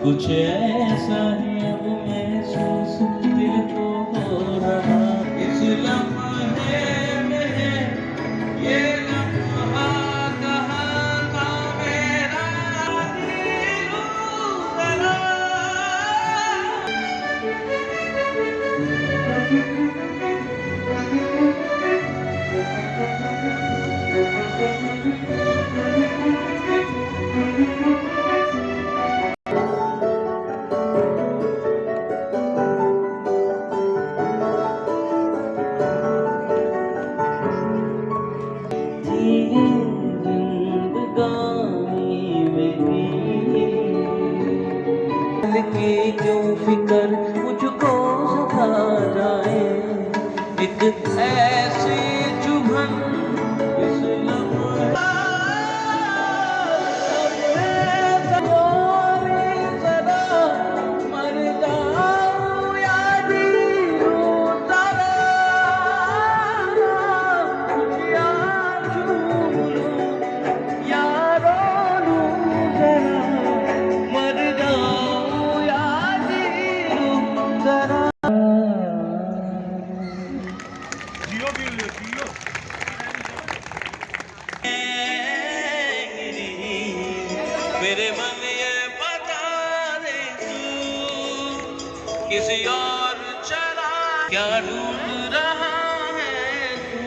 कुछ ऐसा ही अब महसूस दिल को हो रहा इस लम्हे में ये लम्हा कहाँ था मेरा दिल जरा की क्यों फिकर मुझको सता जाए एक ऐसी चुभन इस लम्हे जरा मर जाऊं या जीऊं जरा कुछ याद लूं या रो लूं जरा मर जाऊं या जीऊं जरा मेरे मन ये बता दे तू किसी और चला क्या ढूंढ रहा है तू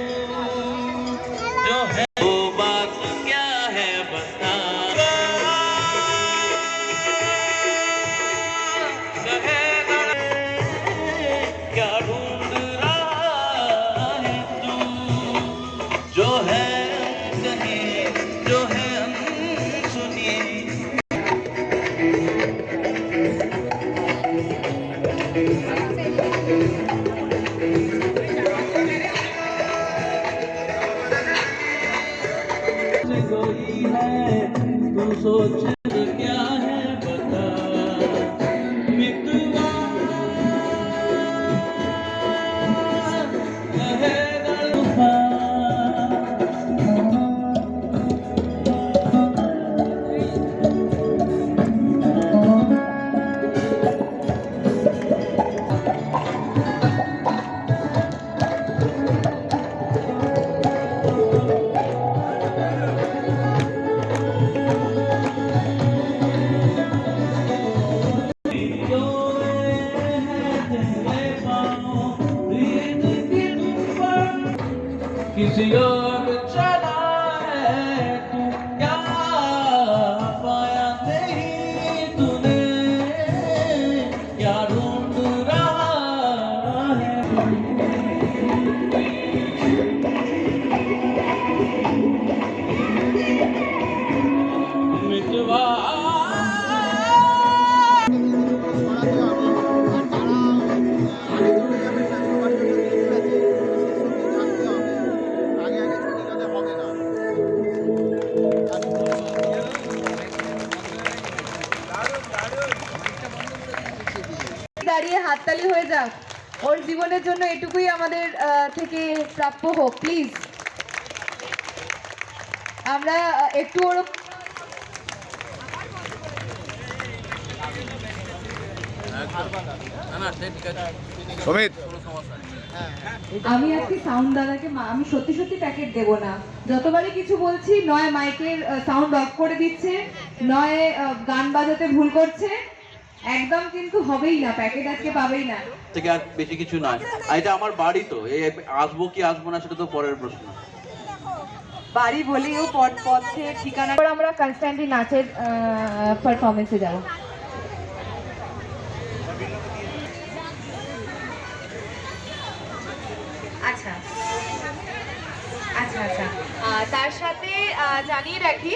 जो है वो बात क्या है बता क्या ढूंढ रहा है तू जो है कहे जो है हम सुनिए कोई है तू सोच क्या है बता मितवा कहे दलफा किसी और चला है तू क्या पाया नहीं तूने क्या ढूंढ रहा है मितवा দাঁড়িয়ে হাততালি হয়ে যাক ওর জীবনের জন্য এটুকুই আমাদের থেকে প্রাপ্য হোক প্লিজ আমরা একটু ওর আমি আজকে সাউন্ড দাদাকে আমি সত্যি সত্যি প্যাকেট দেব না যতবারই কিছু বলছি নয় মাইকের সাউন্ড অফ করে দিচ্ছে নয় গান বাজাতে ভুল করছে একদম কিন্তু হবেই না প্যাকেট আজকে পাবেই না থেকে আর বেশি কিছু নয় এটা আমার বাড়ি তো এই আসবো কি আসবো না সেটা তো পরের প্রশ্ন বাড়ি বলেও পথে ঠিকানা আমরা কনস্ট্যান্টলি নাচের পারফরমেন্সে যাব আচ্ছা আচ্ছা আচ্ছা তার সাথে জানিয়ে রাখি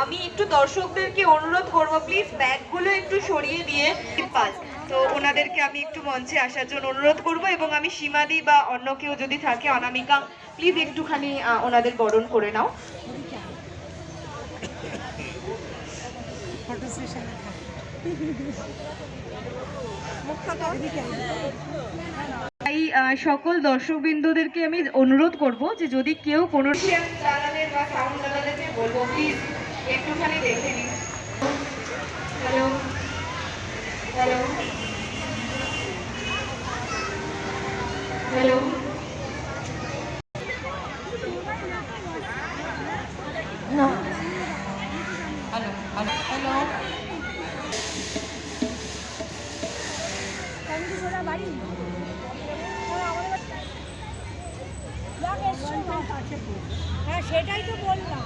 আমি একটু দর্শকদেরকে অনুরোধ করব প্লিজ ব্যাগগুলো একটু সরিয়ে দিয়ে পাস তো ওনাদেরকে আমি একটু মঞ্চে আসার জন্য অনুরোধ করব এবং আমি সীমাদি বা অন্য কেউ যদি থাকে অনামিকা প্লিজ একটুখানি ওনাদের বরণ করে নাও তাই সকল দর্শকবৃন্দদেরকে আমি অনুরোধ করব যে যদি কেউ কোনো বলবো প্লিজ একটুখানি দেখে নিন হ্যালো চলো। হ্যাঁ সেটাই তো বললাম।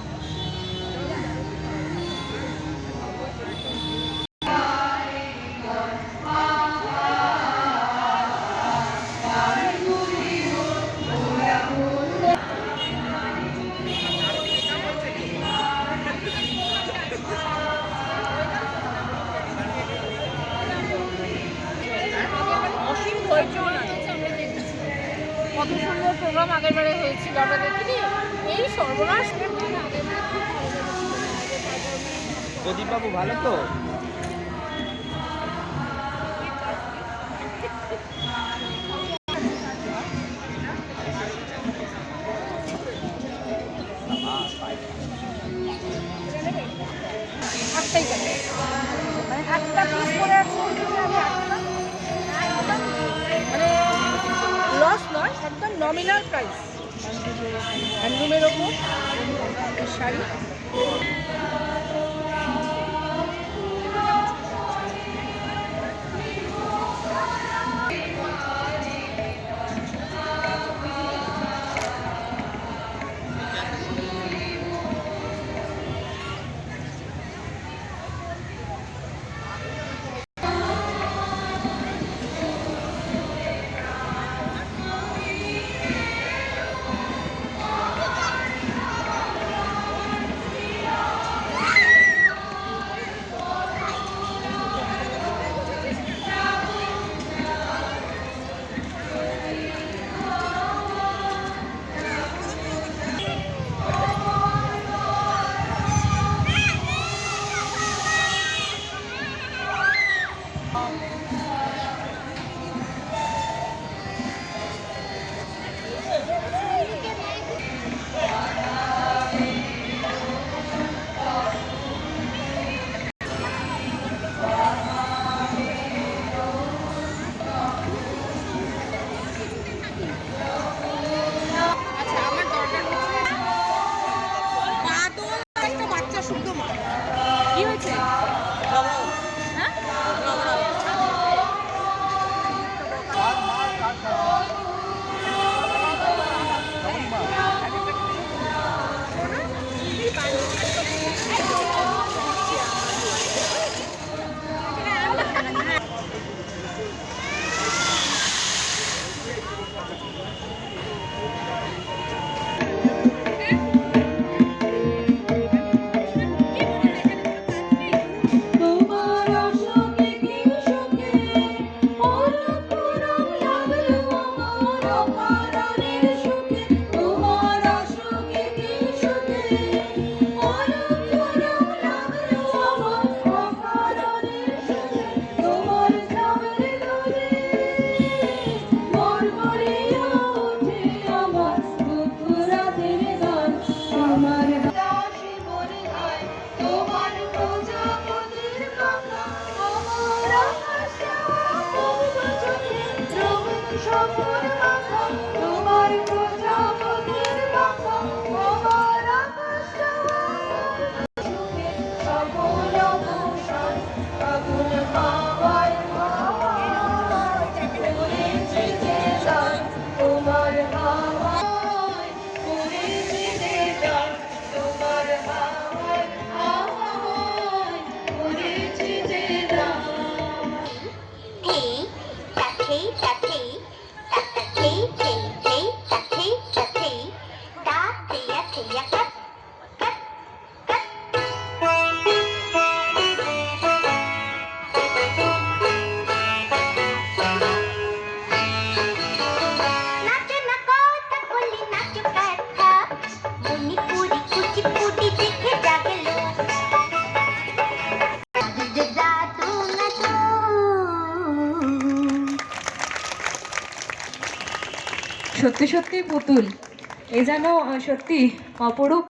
অসীম ধৈর্য আছে, আমরা দেখেছি কত সুন্দর প্রোগ্রাম আগের বারে হয়েছিল, আমরা দেখিনি। এই সর্বনাশ। প্রদীপবাবু ভালো তো? একটাই গেল, মানে একটা পিস করে আছে, মানে লস নয়, একদম নমিনাল প্রাইস। হ্যান্ডলুমের ওপর শাড়ি। কি হয়েছে? হ্যাঁ? সত্যি সত্যি পুতুল, এ যেন সত্যি অপরূপ